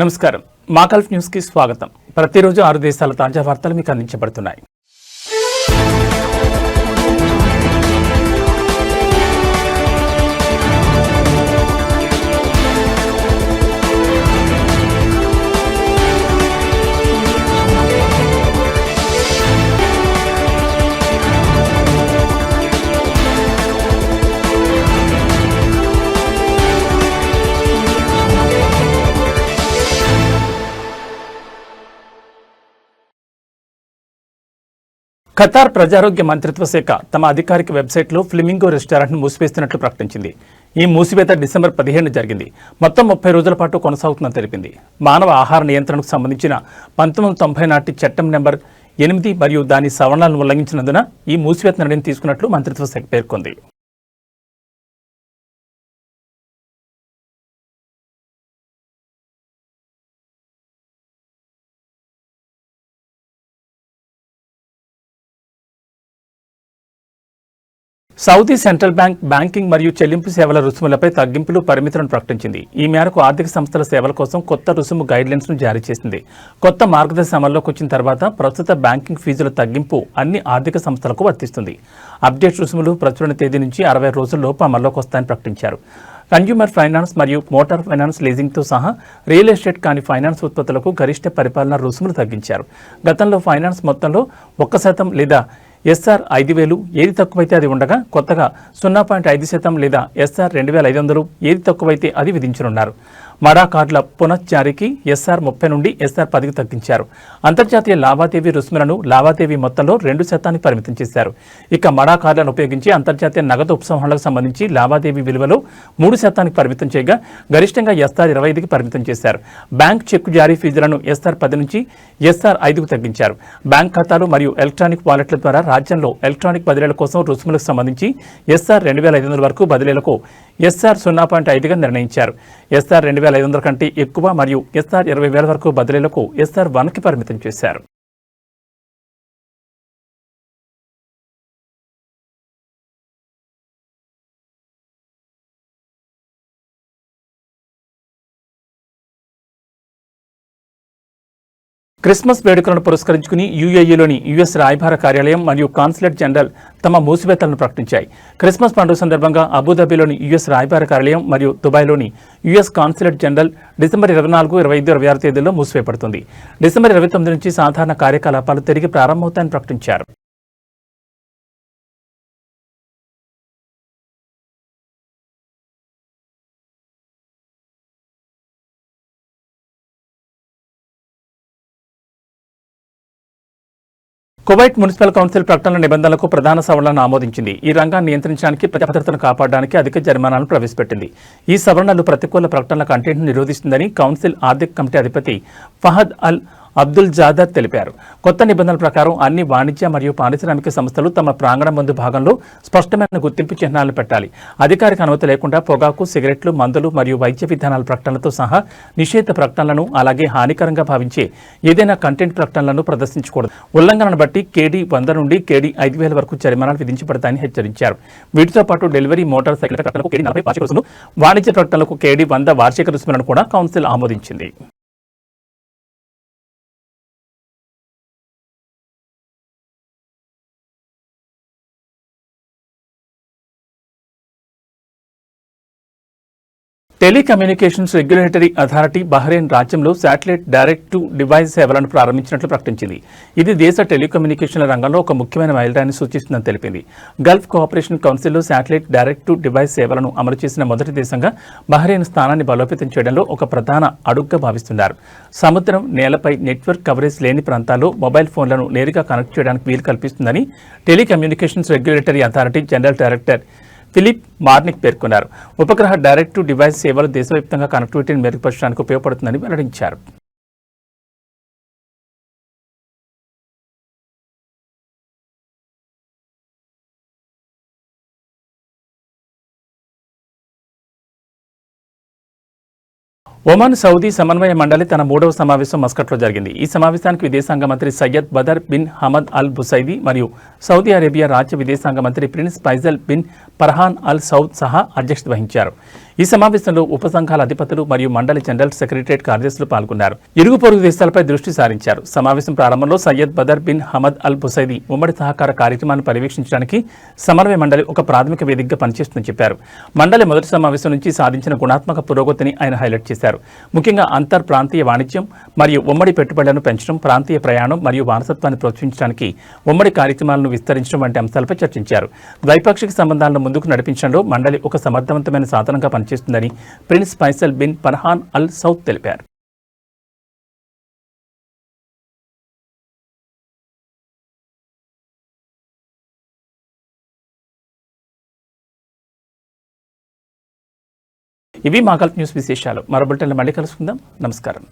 నమస్కారం. మాకల్ఫ్ న్యూస్ కి స్వాగతం. ప్రతిరోజు 6 దేశాల తాజా వార్తలు మీకు అందించబడుతున్నాయి. ఖతార్ ప్రజారోగ్య మంత్రిత్వ శాఖ తమ అధికారిక వెబ్సైట్లో ఫ్లెమింగో రెస్టారెంట్ను మూసివేస్తున్నట్లు ప్రకటించింది. ఈ మూసివేత డిసెంబర్ 15 జరిగింది. మొత్తం 30 రోజుల పాటు కొనసాగుతుందని తెలిపింది. మానవ ఆహార నియంత్రణకు సంబంధించిన 1990 నాటి చట్టం నెంబర్ 8 మరియు దాని సవరణలను ఉల్లంఘించినందున ఈ మూసివేత నిర్ణయం తీసుకున్నట్లు మంత్రిత్వ శాఖ పేర్కొంది. సౌదీ సెంట్రల్ బ్యాంక్ బ్యాంకింగ్ మరియు చెల్లింపు సేవల రుసుములపై తగ్గింపులు పరిమితులను ప్రకటించింది. ఈ మేరకు ఆర్థిక సంస్థల సేవల కోసం కొత్త రుసుము గైడ్లైన్స్ ను జారీ చేసింది. కొత్త మార్గదర్శి అమల్లోకి వచ్చిన తర్వాత ప్రస్తుత బ్యాంకింగ్ ఫీజుల తగ్గింపు అన్ని ఆర్థిక సంస్థలకు వర్తిస్తుంది. అప్డేట్ రుసుములు ప్రచురణ తేదీ నుంచి 60 రోజుల్లోపు అమల్లోకి వస్తాయని ప్రకటించారు. కన్జ్యూమర్ ఫైనాన్స్ మరియు మోటార్ ఫైనాన్స్ లీజింగ్తో సహా రియల్ ఎస్టేట్ కాని ఫైనాన్స్ ఉత్పత్తులకు గరిష్ట పరిపాలన రుసుములు తగ్గించారు. గతంలో ఫైనాన్స్ మొత్తంలో 1% లేదా SR 5,000 ఏది తక్కువైతే అది ఉండగా కొత్తగా 0.5% లేదా SR 2,500 ఏది తక్కువైతే అది విధించనున్నారు. మడా కార్డుల పునఃజారీకి SR 30 నుండి SR 10కి తగ్గించారు. అంతర్జాతీయ లావాదేవీ రుసుములను లావాదేవీ మొత్తంలో 2% పరిమితం చేశారు. ఇక మడా కార్డులను ఉపయోగించి అంతర్జాతీయ నగదు ఉపసంహరణలకు సంబంధించి లావాదేవీ విలువలో 3% పరిమితం చేయగా గరిష్టంగా SR 25కి పరిమితం చేశారు. బ్యాంక్ చెక్కు జారీ ఫీజులను SR 10 నుంచి SR 5కు తగ్గించారు. బ్యాంక్ ఖాతాలు మరియు ఎలక్ట్రానిక్ వాలెట్ల ద్వారా రాజ్యంలో ఎలక్ట్రానిక్ బదిలీల కోసం రుసుములకు సంబంధించి SR 2,500 వరకు బదిలీలకు SR 0.5గా నిర్ణయించారు. SR 2,500 కంటే ఎక్కువ మరియు SR 20,000 వరకు బదిలీలకు SR 1కి పరిమితం చేశారు. క్రిస్మస్ వేడుకలను పురస్కరించుకుని UAEలోని US రాయబార కార్యాలయం మరియు కాన్సులేట్ జనరల్ తమ మూసివేతలను ప్రకటించాయి. క్రిస్మస్ పండుగ సందర్భంగా అబుదాబిలోని US రాయబార కార్యాలయం మరియు దుబాయ్లోని US కాన్సులేట్ జనరల్ డిసెంబర్ 24, 25, 26 తేదీల్లో మూసివేయబడుతుంది. డిసెంబర్ 29 నుంచి సాధారణ కార్యకలాపాలు తిరిగి ప్రారంభమవుతాయని ప్రకటించారు. కువైట్ మున్సిపల్ కౌన్సిల్ ప్రకటనల నిబంధనలకు ప్రధాన సవరణలను ఆమోదించింది. ఈ రంగాన్ని నియంత్రించడానికి ప్రజాభద్రతను కాపాడడానికి అధిక జరిమానాలను ప్రవేశపెట్టింది. ఈ సవరణలు ప్రతికూల ప్రకటనల కంటెంట్ను నిరోధిస్తుందని కౌన్సిల్ ఆర్థిక కమిటీ అధిపతి ఫహద్ అల్ అబ్దుల్ జాదర్ తెలిపారు. కొత్త నిబంధనల ప్రకారం అన్ని వాణిజ్య మరియు పారిశ్రామిక సంస్థలు తమ ప్రాంగణం ముందు భాగంలో స్పష్టమైన గుర్తింపు చిహ్నాలను పెట్టాలి. అధికారిక అనుమతి లేకుండా పొగాకు, సిగరెట్లు, మందులు మరియు వైద్య విధానాల ప్రకటనలతో సహా నిషేధ ప్రకటనలను అలాగే హానికరంగా భావించే ఏదైనా కంటెంట్ ప్రకటనలను ప్రదర్శించకూడదు. ఉల్లంఘనను బట్టి KD 100 నుండి KD 5,000 వరకు జరిమానాలు విధించబడతాయని హెచ్చరించారు. వీటితో పాటు డెలివరీ మోటార్ సైకిల్ ప్రకటనలకు KD 40 వార్షిక రుసుములు, వాణిజ్య ప్రకటనలకు KD 100 వార్షిక రుసుములను కూడా కౌన్సిల్ ఆమోదించింది. టెలికమ్యూనికేషన్స్ రెగ్యులేటరీ అథారిటీ బహ్రెయిన్ రాజ్యంలో శాటిలైట్ డైరెక్ట్ టు డివైస్ సేవలను ప్రారంభించినట్లు ప్రకటించింది. ఇది దేశ టెలికమ్యూనికేషన్ల రంగంలో ఒక ముఖ్యమైన మైలురాయిని సూచిస్తుందని తెలిపింది. గల్ఫ్ కోఆపరేషన్ కౌన్సిల్లో శాటిలైట్ డైరెక్ట్ టు డివైస్ సేవలను అమలు చేసిన మొదటి దేశంగా బహ్రెయిన్ స్థానాన్ని బలోపేతం చేయడంలో ఒక ప్రధాన అడుగుగా భావిస్తున్నారు. సముద్రం, నేలపై నెట్వర్క్ కవరేజ్ లేని ప్రాంతాల్లో మొబైల్ ఫోన్లను నేరుగా కనెక్ట్ చేయడానికి వీలు కల్పిస్తుందని Telecommunications Regulatory Authority general director Philip Marnik పేర్కొన్నారు. ఉపగ్రహ డైరెక్ట్ టు డివైస్ సేవలు దేశవ్యాప్తంగా కనెక్టివిటీని మెరుగుపరచడానికి ఉపయోగపడుతుందని వెల్లడించారు. ఒమన్ సౌదీ సమన్వయ మండలి తన 3వ సమావేశం మస్కట్లో జరిగింది. ఈ సమావేశానికి విదేశాంగ మంత్రి Sayyid Badr bin Hamad Al Busaidi మరియు సౌదీ అరేబియా రాజ్య విదేశాంగ మంత్రి Prince Faisal bin Farhan Al Saud సహా అధ్యక్షత వహించారు. ఈ సమావేశంలో ఉపసంఘాల అధిపతులు మరియు మండలి జనరల్ సెక్రటరియట్ కార్యదర్శులు పాల్గొన్నారు. ఇరుగు పొరుగు దేశాలపై దృష్టి సారించారు. సమావేశం ప్రారంభంలో Sayyid Badr bin Hamad Al Busaidi ఉమ్మడి సహకార కార్యక్రమాన్ని పర్యవేక్షించడానికి సమన్వయ మండలి ఒక ప్రాథమిక వేదికగా పనిచేస్తుందని చెప్పారు. మండలి మొదటి సమావేశం నుంచి సాధించిన గుణాత్మక పురోగతిని ఆయన హైలైట్ చేశారు. ముఖ్యంగా అంతర్ ప్రాంతీయ వాణిజ్యం మరియు ఉమ్మడి పెట్టుబడులను పెంచడం, ప్రాంతీయ ప్రయాణం మరియు వారసత్వాన్ని ప్రోత్సహించడానికి ఉమ్మడి కార్యక్రమాలను విస్తరించడం వంటి అంశాలపై చర్చించారు. ద్వైపాక్షిక సంబంధాలను ముందుకు నడిపించడంలో మండలి ఒక సమర్థవంతమైన సాధనంగా పనిచేస్తుందని Prince Faisal bin Farhan Al Saud తెలిపారు. ఇవి మా గల్ఫ్ న్యూస్ విశేషాలు. మరో బులెటిన్లో మళ్ళీ కలుసుకుందాం. నమస్కారం.